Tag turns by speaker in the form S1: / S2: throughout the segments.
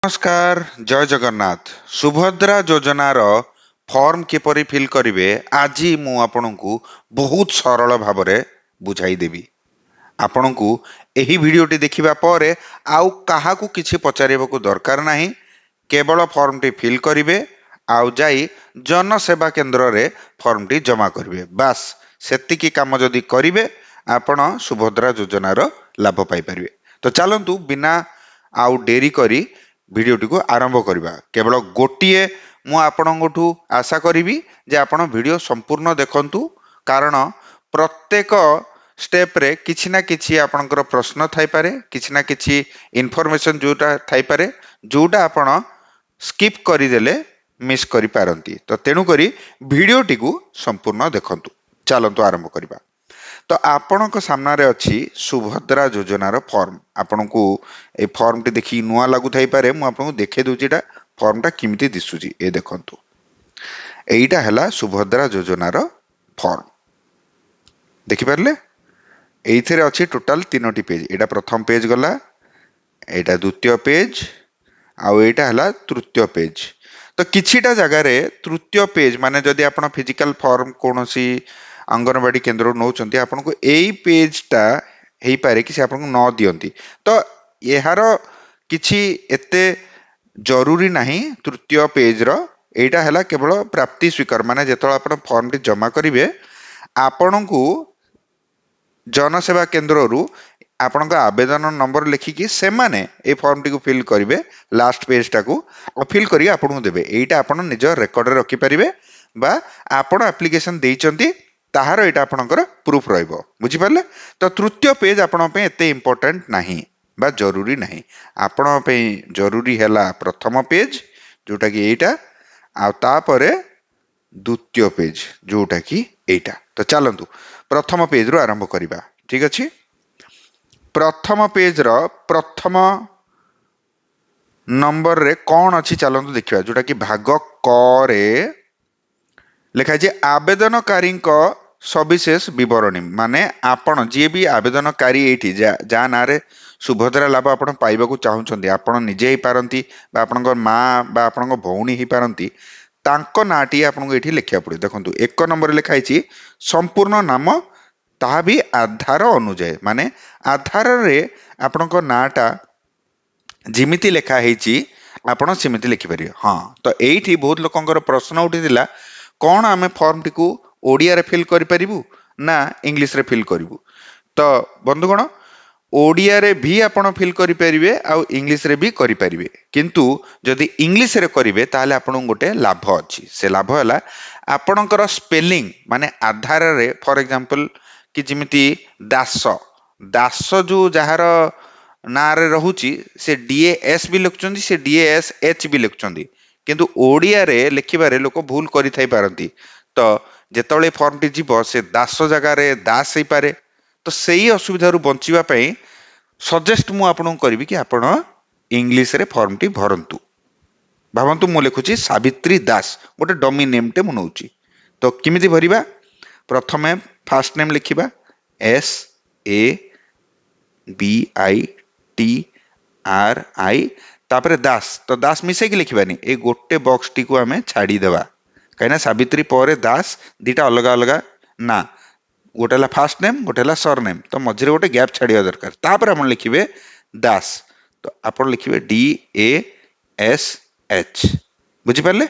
S1: नमस्कार जय जगन्नाथ सुभद्रा योजनार फॉर्म किपरि फिल करिवे आज मु आपनकु बहुत सरल भाबरे बुझाई देबी। आपनकु एही भिडियोटी देखिबा परे आउ काहाकू किछि पचारिबाकू दरकार नाही। केवल फॉर्मटी फिल करिवे आउ जाई जनसेवा केंद्र रे फॉर्मटी जमा करिवे। बास सेतिकी काम जदि करिवे आपण सुभद्रा योजनार लाभ पाई परिवे। तो चलंतु बिना आउ डेरी करी भिडियोटी को आरंभ करवा। केवल गोटे मु आपणठू आशा करी जे आपण भिडियो संपूर्ण देखंतु कारण प्रत्येक स्टेप रे किछि ना किछि आपणकर प्रश्न थाई पारे, किछि ना किछि इन्फॉर्मेशन जोटा थाई पारे जोटा आपण स्किप करिदेले मिस करि पारंती। तो तेणु करी भिडियोटी को संपूर्ण देखंतु। चलंतु आरंभ करवा। तो आपणक सामने अच्छी सुभद्रा योजनार फॉर्म आपनको ए फॉर्म टी देखि नुआ लागु थाई पारे मु आपनको देखे दउची एटा फॉर्मटा किमिति दिसुची ए देखंतु। एईटा हला सुभद्रा योजनार फॉर्म देखि पारले। एइथेरे अछि टोटल 3टी पेज। एटा प्रथम पेज गला, एटा द्वितीय पेज आउ एटा हला तृतीय पेज। तो किछिटा जगह रे तृतीय पेज माने जदि आपण फिजिकल फॉर्म कोनोसी अंगनवाड़ी केंद्र नौचंती आपनको एई पेजटा हेई पारे कि से आपनको न दियंती। तो एहार किछि एते जरूरी नाही तृतीय पेज रो। एटा हला केवल प्राप्ति स्वीकार माने जेतळ आपण फॉर्म टी जमा करिवे आपनको जनसेवा केंद्र रु आपनको आवेदन नंबर लिखिकी से माने ए फॉर्म टी को फिल करिवे लास्ट पेज टा को फिल करी आपनको देबे। एटा आपण निज रेकॉर्ड रे रखि परिवे बा आपण एप्लीकेशन देइचंती ताहार एटा आपणकर प्रूफ रहइबो। बुझि पारले। तो तृतीय पेज आपण पे एते इंपोर्टेंट नाही बा जरूरी नाही। आपण पे जरूरी हैला प्रथम पेज जोटा कि एटा आ तापरे द्वितीय पेज जोटा कि एटा। तो चलंतु प्रथम पेज रु आरंभ करिबा। ठीक अछि। प्रथम पेज रो प्रथम नंबर रे कोन अछि चलंतु देखिबा जोटा कि भाग क रे लिखा जे आवेदनकारी सविशेष विवरणी माने आपण जे भी आवेदनकारी एठी जा नारे सुभद्रा लाभ आपण पाइबाकू चाहुचंती आपण निजे ही पारंती बा आपणकर माँ बा आपणकर भौणी ही पारंती तांको नाटी आपनको एठी लिखिया पड़े। देखंतु एक नंबर लिखा हिची संपूर्ण नाम ताहा भी आधार अनुଯାयी माने आधार रे आपणकर नाटा जिमिति लिखा हिची आपण सिमिति लिखि परियो। हां तो एठी बहुत लोकंकर प्रश्न उठिदिला कौन आमे फॉर्म टी को ओडिया रे फिल करि परिबु ना इंग्लिश रे फिल करिबु। तो बंधुगण ओडिया रे भी आपण फिल करि परिबे आ इंग्लिश रे भी करि परिबे किंतु जदि इंग्लिश रे करिवे ताले आपण गोटे लाभ अछि। से लाभ हला आपणकर स्पेलिंग माने आधार रे फॉर एग्जांपल कि जिमिति दास दास जो जहार ना रे रहुची से डीएएस भी लिखुचंदी से डीएएसएच भी लिखुचंदी किंतु ओडिया रे लिखिबारे लोक भूल करि थाई पारंती। तो जेतळे फॉर्म टी जीवो से दास जगह रे दास ही पारे। तो सेही असुविधा रु बंचिबा पई सजेस्ट मु आपन करबी कि आपण इंग्लिश रे फॉर्म टी भरंतु। भावंतु मु लिखुची सावित्री दास गोटे डमी नेम टे मु नउची। तो किमिति भरिबा प्रथमे फर्स्ट नेम लिखिबा S A B I T R I तापरे दास। तो दास मिसे की लिखिबानी ए गोटे बॉक्स टी को हमें छाड़ी देबा कहिना सावित्री परे दास दीटा अलगा अलगा ना गोटे ला फर्स्ट नेम गोटे ला सर नेम। तो मझिरे गोटे गैप छाड़िया दरकार। तापर आपण लिखिबे दास। तो आपण लिखिबे डी ए एस एच। बुझि पारले।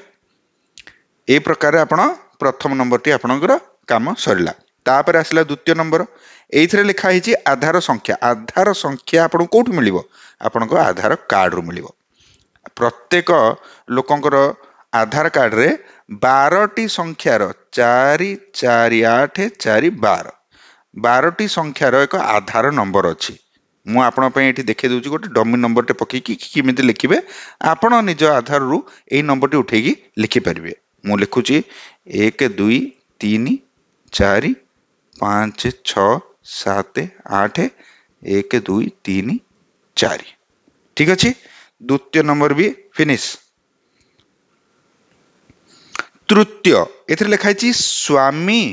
S1: ए प्रकार आपण प्रथम नंबर टी आपणकर काम सरला। तापर आसला द्वितीय नंबर एइथरे लिखा हिची आधार संख्या। आधार संख्या आपण कोठु मिलिबो आपणको आधार कार्ड रु मिलिबो। प्रत्येक लोकंकर आधार कार्ड रे 12टी संख्यार 4 4 8 4 12 12टी संख्यार एक आधार नंबर अछि। मु आपण पे एठी देखे दउची गोटे डमी नंबर टे पकी कि किमिति लिखिबे आपण निज आधार रु एई नंबर टी उठेगी लिखि परिबे। मु लिखुची 1 2 3 4 5 6 7 8 1 2 3 4। ठीक अछि। द्वितीय नंबर भी फिनिश। तृतीय एथरे लिखा हिची स्वामी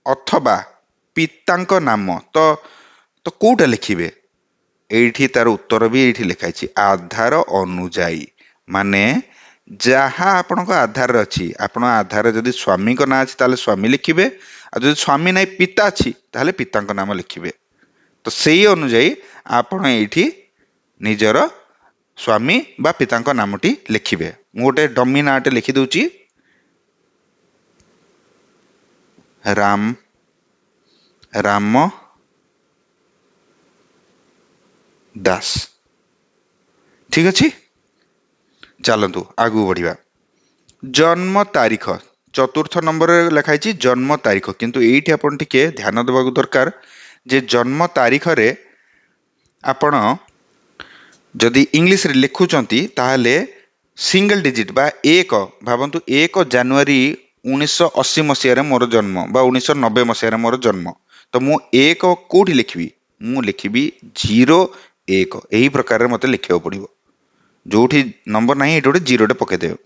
S1: अथवा पितांक नाम। तो कोटा लिखिबे एठी तार उत्तर भी एठी लिखा हिची आधार अनुଯାयी। ମାନେ ଯାହା ଆପଣଙ୍କ ଆଧାରରେ ଅଛି, ଆପଣ ଆଧାରରେ ଯଦି ସ୍ୱାମୀଙ୍କ ନାଁ ଅଛି ତାହେଲେ ସ୍ୱାମୀ ଲେଖିବେ, ଆଉ ଯଦି ସ୍ୱାମୀ ନାହିଁ ପିତା ଅଛି ତାହେଲେ ପିତାଙ୍କ ନାମ ଲେଖିବେ। ତ ସେଇ ଅନୁଯାୟୀ ଆପଣ ଏଇଠି ନିଜର ସ୍ୱାମୀ ବା ପିତାଙ୍କ ନାମଟି ଲେଖିବେ। ମୁଁ ଗୋଟେ ଡମି ନାଁଟେ ଲେଖିଦଉଛି, ରାମ ଦାସ। ଠିକ ଅଛି, ଚାଲନ୍ତୁ ଆଗକୁ ବଢିବା। ଜନ୍ମ ତାରିଖ ଚତୁର୍ଥ ନମ୍ବରରେ ଲେଖା ହେଇଛି ଜନ୍ମ ତାରିଖ, କିନ୍ତୁ ଏଇଠି ଆପଣ ଟିକେ ଧ୍ୟାନ ଦେବାକୁ ଦରକାର ଯେ ଜନ୍ମ ତାରିଖରେ ଆପଣ ଯଦି ଇଂଲିଶରେ ଲେଖୁଛନ୍ତି ତାହେଲେ ସିଙ୍ଗଲ ଡିଜିଟ ବା 1, ଭାବନ୍ତୁ 1 ଜାନୁଆରୀ 1980 ମସିହାରେ ମୋର ଜନ୍ମ ବା 1990 ମସିହାରେ ମୋର ଜନ୍ମ, ତ ମୁଁ 1 କୋଉଠି ଲେଖିବି? ମୁଁ ଲେଖିବି 01। ଏହି ପ୍ରକାରରେ ମତେ ଲେଖିବାକୁ ପଡିବ। ଯୋଉଠି ନମ୍ବର ନାହିଁ ଏଠି ଗୋଟେ ଜିରୋଟେ ପକେଇଦେବେ,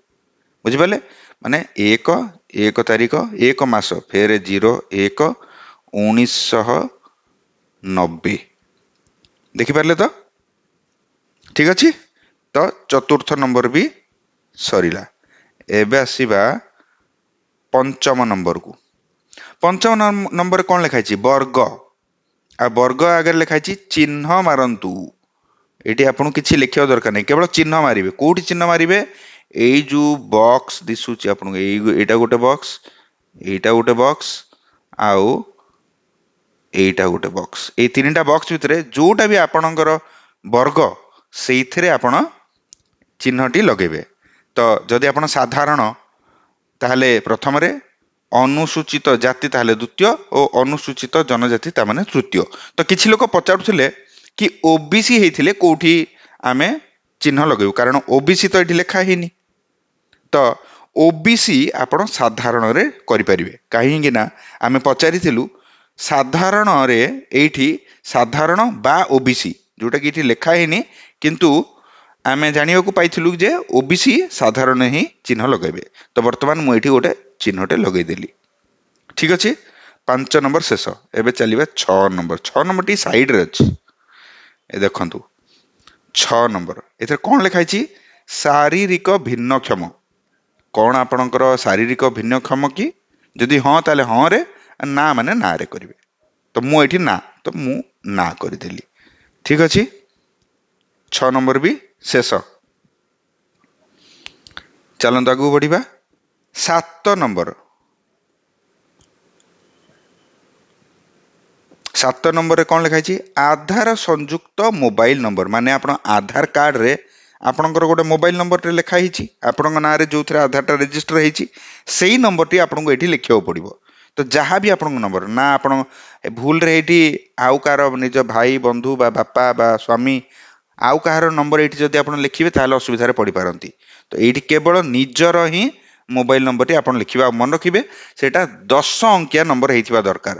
S1: ବୁଝିପାରିଲେ? ମାନେ 1 ତାରିଖ 1 ମାସ ଫେରେ 01 1990। ଦେଖିପାରିଲେ ତ? ଠିକ ଅଛି, ତ ଚତୁର୍ଥ ନମ୍ବର ବି ସରିଲା। ଏବେ ଆସିବା ପଞ୍ଚମ ନମ୍ବରକୁ। ପଞ୍ଚମ ନମ୍ବରରେ କଣ ଲେଖା ହେଇଛି? ବର୍ଗ। ଆଉ ବର୍ଗ ଆଗରେ ଲେଖା ହେଇଛି ଚିହ୍ନ ମାରନ୍ତୁ। ଏଠି ଆପଣଙ୍କୁ କିଛି ଲେଖିବା ଦରକାର ନାହିଁ, କେବଳ ଚିହ୍ନ ମାରିବେ। କୋଉଠି ଚିହ୍ନ ମାରିବେ? ଏଇ ଯୋଉ ବକ୍ସ ଦିଶୁଛି ଆପଣଙ୍କୁ, ଏଇଟା ଗୋଟେ ବକ୍ସ, ଏଇଟା ଗୋଟେ ବକ୍ସ, ଆଉ ଏଇଟା ଗୋଟେ ବକ୍ସ। ଏଇ ତିନିଟା ବକ୍ସ ଭିତରେ ଯୋଉଟା ବି ଆପଣଙ୍କର ବର୍ଗ ସେଇଥିରେ ଆପଣ ଚିହ୍ନଟି ଲଗେଇବେ। ତ ଯଦି ଆପଣ ସାଧାରଣ ତାହେଲେ ପ୍ରଥମରେ, ଅନୁସୂଚିତ ଜାତି ତାହେଲେ ଦ୍ୱିତୀୟ, ଓ ଅନୁସୂଚିତ ଜନଜାତି ତାମାନେ ତୃତୀୟ। ତ କିଛି ଲୋକ ପଚାରୁଥିଲେ କି ଓବିସି ହେଇଥିଲେ କୋଉଠି ଆମେ ଚିହ୍ନ ଲଗେଇବୁ, କାରଣ ଓବିସି ତ ଏଠି ଲେଖା ହେଇନି। ତ ଓବିସି ଆପଣ ସାଧାରଣରେ କରିପାରିବେ, କାହିଁକି ନା ଆମେ ପଚାରିଥିଲୁ ସାଧାରଣରେ ଏଇଠି ସାଧାରଣ ବା ଓବିସି, ଯୋଉଟା କି ଏଠି ଲେଖା ହେଇନି, କିନ୍ତୁ ଆମେ ଜାଣିବାକୁ ପାଇଥିଲୁ ଯେ ଓବିସି ସାଧାରଣ ହିଁ ଚିହ୍ନ ଲଗାଇବେ। ତ ବର୍ତ୍ତମାନ ମୁଁ ଏଠି ଗୋଟେ ଚିହ୍ନଟେ ଲଗେଇଦେଲି। ଠିକ ଅଛି, 5 ନମ୍ବର ଶେଷ। ଏବେ ଚାଲିବା 6 ନମ୍ବର। 6 ନମ୍ବରଟି ସାଇଡରେ ଅଛି, ଏ ଦେଖନ୍ତୁ 6 ନମ୍ବର। ଏଥିରେ କଣ ଲେଖା ହେଇଛି? ଶାରୀରିକ ଭିନ୍ନକ୍ଷମ। କଣ ଆପଣଙ୍କର ଶାରୀରିକ ଭିନ୍ନକ୍ଷମ କି? ଯଦି ହଁ ତାହେଲେ ହଁ ରେ, ନା ମାନେ ନା ରେ କରିବେ। ତ ମୁଁ ଏଠି ନା, ତ ମୁଁ ନା କରିଦେଲି। ଠିକ ଅଛି, 6 ନମ୍ବର ବି ଶେଷ। ଚାଲନ୍ତୁ ଆଗକୁ ବଢିବା। 7 ନମ୍ବର। 7 ନମ୍ବରରେ କଣ ଲେଖା ହେଇଛି? ଆଧାର ସଂଯୁକ୍ତ ମୋବାଇଲ ନମ୍ବର। ମାନେ ଆପଣ ଆଧାର କାର୍ଡରେ ଆପଣଙ୍କର ଗୋଟେ ମୋବାଇଲ ନମ୍ବରଟେ ଲେଖା ହେଇଛି, ଆପଣଙ୍କ ନାଁରେ ଯୋଉଥିରେ ଆଧାରଟା ରେଜିଷ୍ଟର ହେଇଛି, ସେଇ ନମ୍ବରଟି ଆପଣଙ୍କୁ ଏଠି ଲେଖିବାକୁ ପଡିବ। ତ ଯାହା ବି ଆପଣଙ୍କ ନମ୍ବର, ନା ଆପଣ ଭୁଲରେ ଏଇଠି ଆଉ କାହାର ନିଜ ଭାଇ ବନ୍ଧୁ ବା ବାପା ବା ସ୍ୱାମୀ ଆଉ କାହାର ନମ୍ବର ଏଇଠି ଯଦି ଆପଣ ଲେଖିବେ ତାହେଲେ ଅସୁବିଧାରେ ପଡିପାରନ୍ତି। ତ ଏଇଠି କେବଳ ନିଜର ହିଁ ମୋବାଇଲ ନମ୍ବରଟି ଆପଣ ଲେଖିବେ। ଆଉ ମନେ ରଖିବେ ସେଇଟା 10 ଅଙ୍କିଆ ନମ୍ବର ହେଇଥିବା ଦରକାର।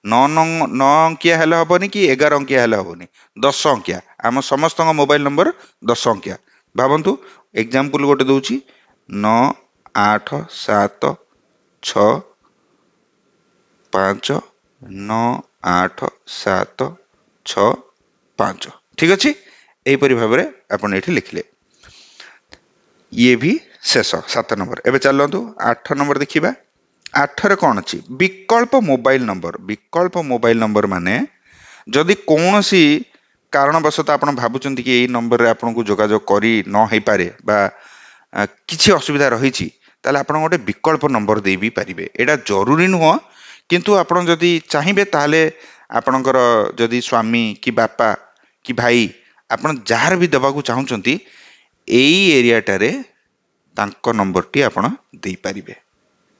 S1: 9 ଅଙ୍କିଆ ହେଲେ ହବନି କି 11 ଅଙ୍କିଆ ହେଲେ ହବନି, 10 ଅଙ୍କିଆ। ଆମ ସମସ୍ତଙ୍କ ମୋବାଇଲ ନମ୍ବର 10 ଅଙ୍କିଆ। ଭାବନ୍ତୁ, ଏକ୍ସାମ୍ପଲ ଗୋଟେ ଦଉଛି, 987665। 987665। ଠିକ ଅଛି, ଏହିପରି ଭାବରେ ଆପଣ ଏଠି ଲେଖିଲେ। ଇଏ ବି ଶେଷ 7 ନମ୍ବର। ଏବେ ଚାଲନ୍ତୁ 8 ନମ୍ବର ଦେଖିବା। 8ରେ କଣ ଅଛି? ବିକଳ୍ପ ମୋବାଇଲ ନମ୍ବର। ବିକଳ୍ପ ମୋବାଇଲ ନମ୍ବର ମାନେ ଯଦି କୌଣସି କାରଣବଶତଃ ଆପଣ ଭାବୁଛନ୍ତି କି ଏଇ ନମ୍ବରରେ ଆପଣଙ୍କୁ ଯୋଗାଯୋଗ କରି ନ ହେଇପାରେ ବା କିଛି ଅସୁବିଧା ରହିଛି, ତାହେଲେ ଆପଣ ଗୋଟେ ବିକଳ୍ପ ନମ୍ବର ଦେଇ ବି ପାରିବେ। ଏଇଟା ଜରୁରୀ ନୁହଁ, କିନ୍ତୁ ଆପଣ ଯଦି ଚାହିଁବେ ତାହେଲେ ଆପଣଙ୍କର ଯଦି ସ୍ୱାମୀ କି ବାପା କି ଭାଇ, ଆପଣ ଯାହାର ବି ଦେବାକୁ ଚାହୁଁଛନ୍ତି, ଏଇ ଏରିଆଟାରେ ତାଙ୍କ ନମ୍ବରଟି ଆପଣ ଦେଇପାରିବେ।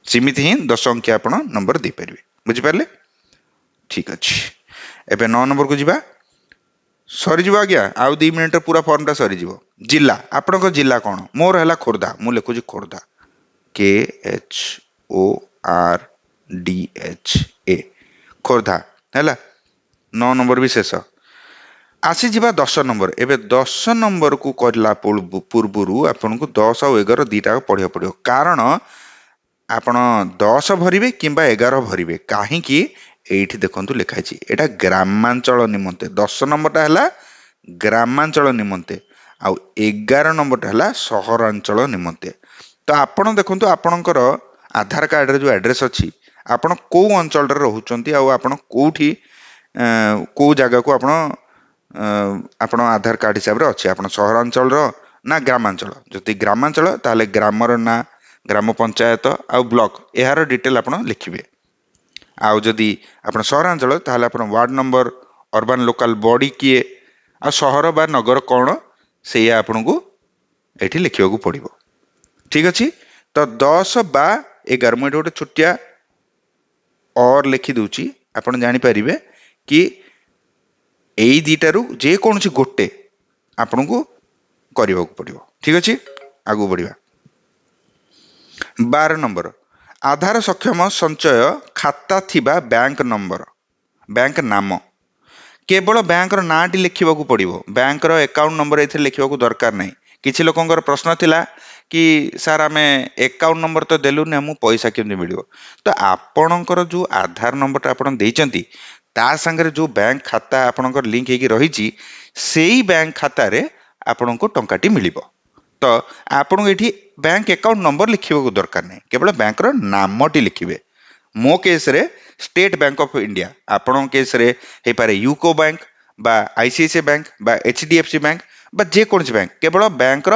S1: ସେମିତି ହିଁ 10 ଅଙ୍କିଆ ଆପଣ ନମ୍ବର ଦେଇପାରିବେ। ବୁଝିପାରିଲେ? ଠିକ ଅଛି, ଏବେ 9 ନମ୍ବରକୁ ଯିବା। ସରିଯିବ ଆଜ୍ଞା, ଆଉ 2 ମିନିଟରେ ପୁରା ଫର୍ମଟା ସରିଯିବ। ଜିଲ୍ଲା। ଆପଣଙ୍କ ଜିଲ୍ଲା କଣ? ମୋର ହେଲା ଖୋର୍ଦ୍ଧା, ମୁଁ ଲେଖୁଛି ଖୋର୍ଦ୍ଧା, KHORDHA, ଖୋର୍ଦ୍ଧା। ହେଲା, 9 ନମ୍ବର ବି ଶେଷ। ଆସିଯିବା 10 ନମ୍ବର। ଏବେ 10 ନମ୍ବରକୁ କରିଲା ପୂର୍ବରୁ ଆପଣଙ୍କୁ 10 ଆଉ 11 ଦିଟାକ ପଢିବାକୁ ପଡିବ, କାରଣ ଆପଣ 10 ଭରିବେ କିମ୍ବା 11 ଭରିବେ। କାହିଁକି? ଏଇଠି ଦେଖନ୍ତୁ ଲେଖା ହେଇଛି, ଏଇଟା ଗ୍ରାମାଞ୍ଚଳ ନିମନ୍ତେ। 10 ନମ୍ବରଟା ହେଲା ଗ୍ରାମାଞ୍ଚଳ ନିମନ୍ତେ, ଆଉ 11 ନମ୍ବରଟା ହେଲା ସହରାଞ୍ଚଳ ନିମନ୍ତେ। ତ ଆପଣ ଦେଖନ୍ତୁ ଆପଣଙ୍କର ଆଧାର କାର୍ଡରେ ଯୋଉ ଆଡ୍ରେସ ଅଛି ଆପଣ କୋଉ ଅଞ୍ଚଳରେ ରହୁଛନ୍ତି ଆଉ ଆପଣ କୋଉଠି କୋଉ ଜାଗାକୁ ଆପଣ ଆପଣ ଆଧାର କାର୍ଡ ହିସାବରେ ଅଛି, ଆପଣ ସହରାଞ୍ଚଳର ନା ଗ୍ରାମାଞ୍ଚଳ। ଯଦି ଗ୍ରାମାଞ୍ଚଳ ତାହେଲେ ଗ୍ରାମର ନାଁ, ଗ୍ରାମ ପଞ୍ଚାୟତ ଆଉ ବ୍ଲକ ଏହାର ଡିଟେଲ ଆପଣ ଲେଖିବେ। ଆଉ ଯଦି ଆପଣ ସହରାଞ୍ଚଳ ତାହେଲେ ଆପଣ ward number, urban local body କିଏ, ଆଉ ସହର ବା ନଗର କ'ଣ ସେଇଆ ଆପଣଙ୍କୁ ଏଠି ଲେଖିବାକୁ ପଡିବ। ଠିକ ଅଛି। ତ 10 ବା 11 ମୁଁ ଏଠି ଗୋଟେ ଛୋଟିଆ ଅର୍ ଲେଖି ଦଉଛି, ଆପଣ ଜାଣିପାରିବେ କି ଏଇ ଦିଟାରୁ ଯେକୌଣସି ଗୋଟେ ଆପଣଙ୍କୁ କରିବାକୁ ପଡିବ। ଠିକ ଅଛି, ଆଗକୁ ବଢିବା। 12 ନମ୍ବର ଆଧାର ସକ୍ଷମ ସଞ୍ଚୟ ଖାତା ଥିବା ବ୍ୟାଙ୍କ ନମ୍ବର, ବ୍ୟାଙ୍କ ନାମ। କେବଳ ବ୍ୟାଙ୍କର ନାଁଟି ଲେଖିବାକୁ ପଡିବ, ବ୍ୟାଙ୍କର ଆକାଉଣ୍ଟ ନମ୍ବର ଏଥିରେ ଲେଖିବାକୁ ଦରକାର ନାହିଁ। କିଛି ଲୋକଙ୍କର ପ୍ରଶ୍ନ ଥିଲା କି ସାର୍ ଆମେ ଆକାଉଣ୍ଟ ନମ୍ବର ତ ଦେଲୁନି, ଆମକୁ ପଇସା କେମିତି ମିଳିବ? ତ ଆପଣଙ୍କର ଯୋଉ ଆଧାର ନମ୍ବରଟା ଆପଣ ଦେଇଛନ୍ତି ତା ସାଙ୍ଗରେ ଯୋଉ ବ୍ୟାଙ୍କ ଖାତା ଆପଣଙ୍କର ଲିଙ୍କ ହେଇକି ରହିଛି ସେଇ ବ୍ୟାଙ୍କ ଖାତାରେ ଆପଣଙ୍କୁ ଟଙ୍କାଟି ମିଳିବ। ତ ଆପଣଙ୍କୁ ଏଠି ବ୍ୟାଙ୍କ ଆକାଉଣ୍ଟ ନମ୍ବର ଲେଖିବାକୁ ଦରକାର ନାହିଁ, କେବଳ ବ୍ୟାଙ୍କର ନାମଟି ଲେଖିବେ। ମୋ କେସରେ ଷ୍ଟେଟ ବ୍ୟାଙ୍କ ଅଫ ଇଣ୍ଡିଆ, ଆପଣଙ୍କ କେସରେ ହେଇପାରେ ୟୁକୋ ବ୍ୟାଙ୍କ ବା ଆଇସିଆଇସିଆଇ ବ୍ୟାଙ୍କ ବା ଏଚଡିଏଫସି ବ୍ୟାଙ୍କ ବା ଯେକୌଣସି ବ୍ୟାଙ୍କ, କେବଳ ବ୍ୟାଙ୍କର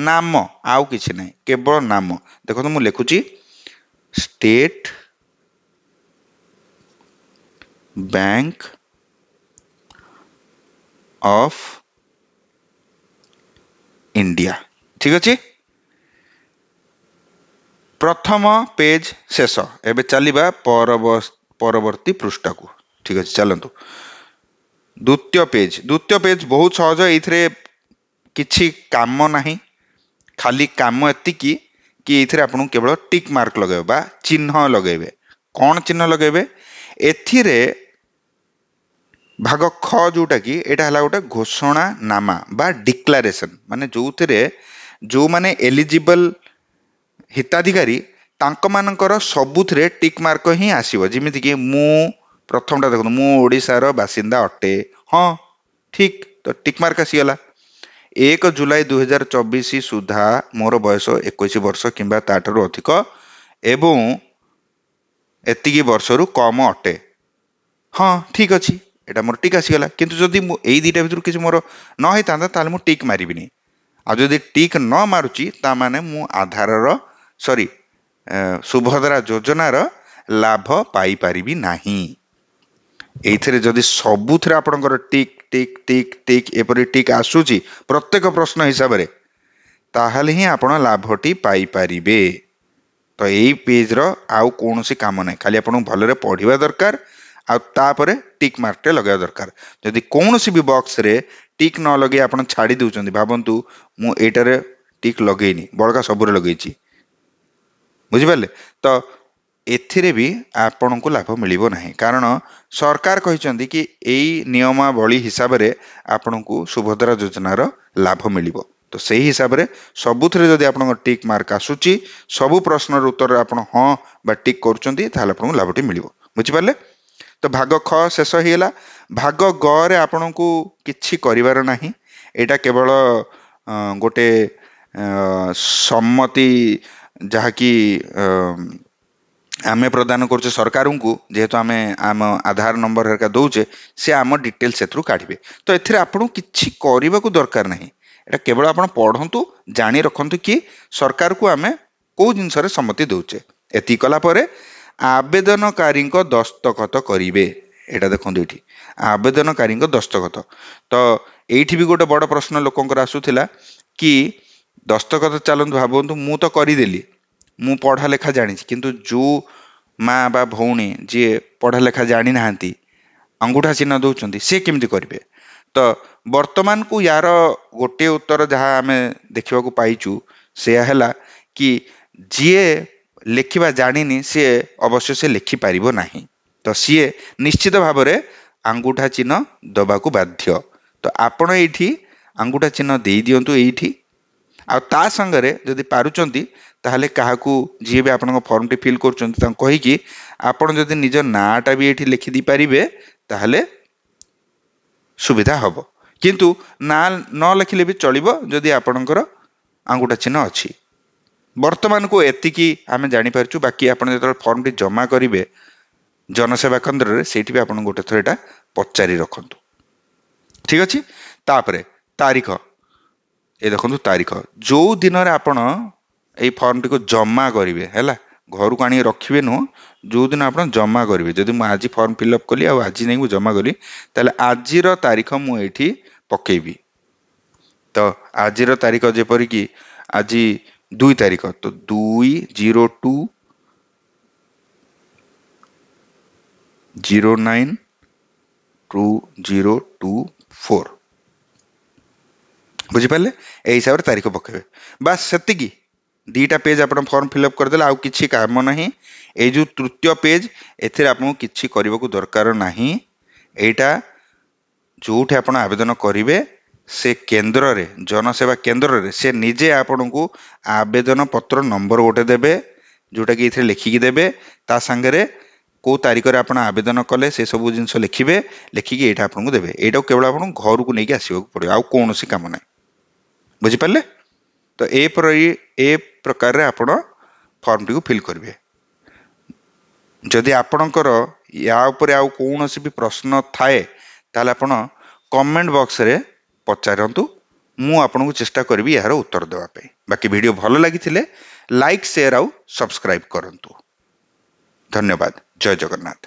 S1: ନାମ ଆଉ କିଛି ନାହିଁ, କେବଳ ନାମ। ଦେଖନ୍ତୁ ମୁଁ ଲେଖୁଛି ଷ୍ଟେଟ ବ୍ୟାଙ୍କ ଅଫ ଇଣ୍ଡିଆ। ଠିକ ଅଛି, ପ୍ରଥମ ପେଜ ଶେଷ। ଏବେ ଚାଲିବା ପରବର୍ତ୍ତୀ ପୃଷ୍ଠାକୁ। ଠିକ ଅଛି, ଚାଲନ୍ତୁ। ଦ୍ୱିତୀୟ ପେଜ ବହୁତ ସହଜ, ଏଇଥିରେ କିଛି କାମ ନାହିଁ, ଖାଲି କାମ ଏତିକି କି ଏଇଥିରେ ଆପଣଙ୍କୁ କେବଳ ଟିକ୍ ମାର୍କ ଲଗାଇବେ ବା ଚିହ୍ନ ଲଗାଇବେ। କ'ଣ ଚିହ୍ନ ଲଗାଇବେ? ଏଥିରେ ଭାଗ ଖ ଯୋଉଟା କି ଏଇଟା ହେଲା ଗୋଟେ ଘୋଷଣା ନାମା ବା ଡିକ୍ଲାରେସନ, ମାନେ ଯୋଉଥିରେ ଯୋଉମାନେ ଏଲିଜିବଲ ହିତାଧିକାରୀ ତାଙ୍କ ମାନଙ୍କର ସବୁଥିରେ ଟିକ୍ ମାର୍କ ହିଁ ଆସିବ। ଯେମିତିକି ମୁଁ ପ୍ରଥମଟା ଦେଖନ୍ତୁ, ମୁଁ ଓଡ଼ିଶାର ବାସିନ୍ଦା ଅଟେ, ହଁ ଠିକ, ତ ଟିକ୍ ମାର୍କ ଆସିଗଲା। 1 ଜୁଲାଇ 2024 ସୁଦ୍ଧା ମୋର ବୟସ 21 ବର୍ଷ କିମ୍ବା ତାଠାରୁ ଅଧିକ ଏବଂ ଏତିକି ବର୍ଷରୁ କମ ଅଟେ, ହଁ ଠିକ ଅଛି, ଏଇଟା ମୋର ଟିକ୍ ଆସିଗଲା। କିନ୍ତୁ ଯଦି ମୁଁ ଏଇ ଦିଟା ଭିତରୁ କିଛି ମୋର ନ ହେଇଥାନ୍ତା ତାହେଲେ ମୁଁ ଟିକ୍ ମାରିବିନି। ଆଉ ଯଦି ଟିକ୍ ନ ମାରୁଛି ତାମାନେ ମୁଁ ଆଧାରର ସୁଭଦ୍ରା ଯୋଜନାର ଲାଭ ପାଇପାରିବି ନାହିଁ। ଏଇଥିରେ ଯଦି ସବୁଥିରେ ଆପଣଙ୍କର ଟିକ୍ ଟିକ୍ ଟିକ୍ ଟିକ୍ ଏପରି ଟିକ୍ ଆସୁଛି ପ୍ରତ୍ୟେକ ପ୍ରଶ୍ନ ହିସାବରେ, ତାହେଲେ ହିଁ ଆପଣ ଲାଭଟି ପାଇପାରିବେ। ତ ଏଇ ପେଜର ଆଉ କୌଣସି କାମ ନାହିଁ, ଖାଲି ଆପଣଙ୍କୁ ଭଲରେ ପଢିବା ଦରକାର ଆଉ ତାପରେ ଟିକ୍ ମାର୍କଟେ ଲଗାଇବା ଦରକାର। ଯଦି କୌଣସି ବି ବକ୍ସରେ ଟିକ୍ ନ ଲଗେଇ ଆପଣ ଛାଡି ଦଉଛନ୍ତି, ଭାବନ୍ତୁ ମୁଁ ଏଇଟାରେ ଟିକ୍ ଲଗେଇନି, ବଳକା ସବୁରେ ଲଗେଇଛି, ବୁଝିପାରିଲେ? ତ ଏଥିରେ ବି ଆପଣଙ୍କୁ ଲାଭ ମିଳିବ ନାହିଁ, କାରଣ ସରକାର କହିଛନ୍ତି କି ଏଇ ନିୟମାବଳୀ ହିସାବରେ ଆପଣଙ୍କୁ ସୁଭଦ୍ରା ଯୋଜନାର ଲାଭ ମିଳିବ। ତ ସେଇ ହିସାବରେ ସବୁଥିରେ ଯଦି ଆପଣଙ୍କ ଟିକ୍ ମାର୍କ ଆସୁଛି, ସବୁ ପ୍ରଶ୍ନର ଉତ୍ତରରେ ଆପଣ ହଁ ବା ଟିକ୍ କରୁଛନ୍ତି, ତାହେଲେ ଆପଣଙ୍କୁ ଲାଭଟି ମିଳିବ। ବୁଝିପାରିଲେ? ତ ଭାଗ ଖ ଶେଷ ହେଇଗଲା। ଭାଗ ଗ ରେ ଆପଣଙ୍କୁ କିଛି କରିବାର ନାହିଁ, ଏଇଟା କେବଳ ଗୋଟେ ସମ୍ମତି ଯାହାକି ଆମେ ପ୍ରଦାନ କରୁଛେ ସରକାରଙ୍କୁ, ଯେହେତୁ ଆମେ ଆମ ଆଧାର ନମ୍ବର ହେରିକା ଦଉଛେ, ସେ ଆମ ଡିଟେଲ୍ସ ସେଥିରୁ କାଢିବେ। ତ ଏଥିରେ ଆପଣଙ୍କୁ କିଛି କରିବାକୁ ଦରକାର ନାହିଁ, ଏଟା କେବଳ ଆପଣ ପଢନ୍ତୁ, ଜାଣି ରଖନ୍ତୁ କି ସରକାରକୁ ଆମେ କୋଉ ଜିନିଷରେ ସମ୍ମତି ଦଉଛେ। ଏତିକି କଲା ପରେ ଆବେଦନକାରୀଙ୍କ ଦସ୍ତଖତ କରିବେ। ଏଇଟା ଦେଖନ୍ତୁ ଏଇଠି ଆବେଦନକାରୀଙ୍କ ଦସ୍ତଖତ। ତ ଏଇଠି ବି ଗୋଟେ ବଡ ପ୍ରଶ୍ନ ଲୋକଙ୍କର ଆସୁଥିଲା କି ଦସ୍ତଖତ, ଚାଲନ୍ତୁ ଭାବନ୍ତୁ ମୁଁ ତ କରିଦେଲି, ମୁଁ ପଢା ଲେଖା ଜାଣିଛି, କିନ୍ତୁ ଯୋଉ ମା ବା ଭଉଣୀ ଯିଏ ପଢା ଲେଖା ଜାଣିନାହାନ୍ତି ଅଙ୍ଗୁଠା ଚିହ୍ନ ଦଉଛନ୍ତି, ସେ କେମିତି କରିବେ? ତ ବର୍ତ୍ତମାନକୁ ୟାର ଗୋଟିଏ ଉତ୍ତର ଯାହା ଆମେ ଦେଖିବାକୁ ପାଇଛୁ ସେୟା ହେଲା କି ଯିଏ ଲେଖିବା ଜାଣିନି ସିଏ ଅବଶ୍ୟ ସେ ଲେଖିପାରିବ ନାହିଁ, ତ ସିଏ ନିଶ୍ଚିତ ଭାବରେ ଆଙ୍ଗୁଠା ଚିହ୍ନ ଦବାକୁ ବାଧ୍ୟ। ତ ଆପଣ ଏଇଠି ଆଙ୍ଗୁଠା ଚିହ୍ନ ଦେଇଦିଅନ୍ତୁ ଏଇଠି, ଆଉ ତା ସାଙ୍ଗରେ ଯଦି ପାରୁଛନ୍ତି ତାହେଲେ କାହାକୁ, ଯିଏ ବି ଆପଣଙ୍କ ଫର୍ମଟି ଫିଲ୍ କରୁଛନ୍ତି ତାଙ୍କୁ କହିକି ଆପଣ ଯଦି ନିଜ ନାଁଟା ବି ଏଇଠି ଲେଖି ଦେଇପାରିବେ ତାହେଲେ ସୁବିଧା ହବ। କିନ୍ତୁ ନା ନ ଲେଖିଲେ ବି ଚଳିବ ଯଦି ଆପଣଙ୍କର ଆଙ୍ଗୁଠା ଚିହ୍ନ ଅଛି। ବର୍ତ୍ତମାନକୁ ଏତିକି ଆମେ ଜାଣିପାରୁଛୁ। ବାକି ଆପଣ ଯେତେବେଳେ ଫର୍ମଟି ଜମା କରିବେ ଜନସେବା କେନ୍ଦ୍ରରେ, ସେଇଠି ବି ଆପଣ ଗୋଟେ ଥର ଏଇଟା ପଚାରି ରଖନ୍ତୁ। ଠିକ ଅଛି। ତାପରେ ତାରିଖ, ଏ ଦେଖନ୍ତୁ ତାରିଖ, ଯୋଉ ଦିନରେ ଆପଣ ଏଇ ଫର୍ମଟିକୁ ଜମା କରିବେ, ହେଲା, ଘରକୁ ଆଣିକି ରଖିବେ ନୁହଁ, ଯୋଉ ଦିନ ଆପଣ ଜମା କରିବେ। ଯଦି ମୁଁ ଆଜି ଫର୍ମ ଫିଲ୍ଅପ୍ କଲି ଆଉ ଆଜି ନେଇ ମୁଁ ଜମା କଲି, ତାହେଲେ ଆଜିର ତାରିଖ ମୁଁ ଏଇଠି ପକେଇବି। ତ ଆଜିର ତାରିଖ ଯେପରିକି ଆଜି 2 ତାରିଖ, ତ 2/02/09/2024, ବୁଝିପାରିଲେ? এই ହିସାବରେ ତାରିଖ ପକେଇବେ। ବାସ୍ ସେତିକି। 2ଟା ପେଜ ଆପଣ ଫର୍ମ ଫିଲ୍ଅପ୍ କରିଦେଲେ, ଆଉ କିଛି କାମ ନାହିଁ। ଏଇ ଯୋଉ ତୃତୀୟ ପେଜ, ଏଥିରେ ଆପଣଙ୍କୁ କିଛି କରିବାକୁ ଦରକାର ନାହିଁ। ଏଇଟା ଯୋଉଠି ଆପଣ ଆବେଦନ କରିବେ ସେ କେନ୍ଦ୍ରରେ, ଜନସେବା କେନ୍ଦ୍ରରେ ସେ ନିଜେ ଆପଣଙ୍କୁ ଆବେଦନ ପତ୍ର ନମ୍ବର ଗୋଟେ ଦେବେ, ଯୋଉଟା କି ଏଥିରେ ଲେଖିକି ଦେବେ। ତା ସାଙ୍ଗରେ କୋଉ ତାରିଖରେ ଆପଣ ଆବେଦନ କଲେ ସେ ସବୁ ଜିନିଷ ଲେଖିବେ, ଲେଖିକି ଏଇଟା ଆପଣଙ୍କୁ ଦେବେ। ଏଇଟାକୁ କେବଳ ଆପଣଙ୍କୁ ଘରକୁ ନେଇକି ଆସିବାକୁ ପଡ଼ିବ, ଆଉ କୌଣସି କାମ ନାହିଁ। ବୁଝିପାରିଲେ? ତ ଏ ପ୍ରକାରରେ ଆପଣ ଫର୍ମଟିକୁ ଫିଲ୍ କରିବେ। ଯଦି ଆପଣଙ୍କର ୟା ଉପରେ ଆଉ କୌଣସି ବି ପ୍ରଶ୍ନ ଥାଏ, ତାହେଲେ ଆପଣ କମେଣ୍ଟ ବକ୍ସରେ ପଚାରନ୍ତୁ। ମୁଁ ଆପଣଙ୍କୁ ଚେଷ୍ଟା କରିବି ଏହାର ଉତ୍ତର ଦେବା ପାଇଁ। ବାକି ଭିଡ଼ିଓ ଭଲ ଲାଗିଥିଲେ ଲାଇକ୍, ସେୟାର ଆଉ ସବସ୍କ୍ରାଇବ କରନ୍ତୁ। ଧନ୍ୟବାଦ। ଜୟ ଜଗନ୍ନାଥ।